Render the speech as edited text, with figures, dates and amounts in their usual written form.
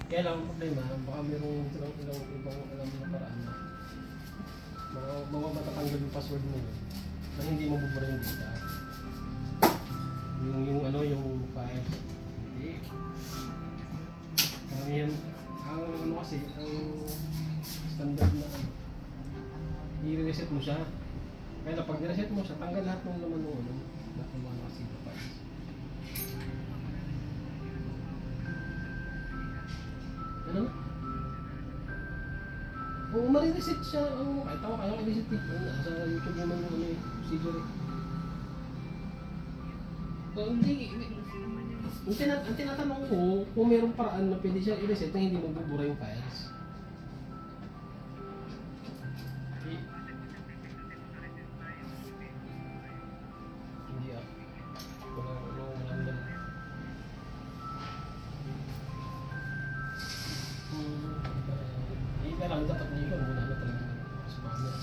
Kaya lang ang problema, baka mayroong ibang alam na paraan na matatanggal yung password mo na hindi mabubura yung data. Yung ano, yung file. Hindi. Yan, ang ano kasi, ang standard na ano, i-reset mo siya. Kaya na pag i-reset mo siya, tanggal lahat ng laman ng ano, lahat ng mga nakasave na files. Ano na? Oo, marireset siya. Kahit ako kaya i-reset eh. Sa YouTube naman yung ano eh, procedure eh. So, hindi. Ang tinatanong ko, kung mayroong paraan na pwede siya i-reset na hindi magbubura yung files. Hindi ah. Walang naman. Kaya lang dapat nila muna na talaga spammer.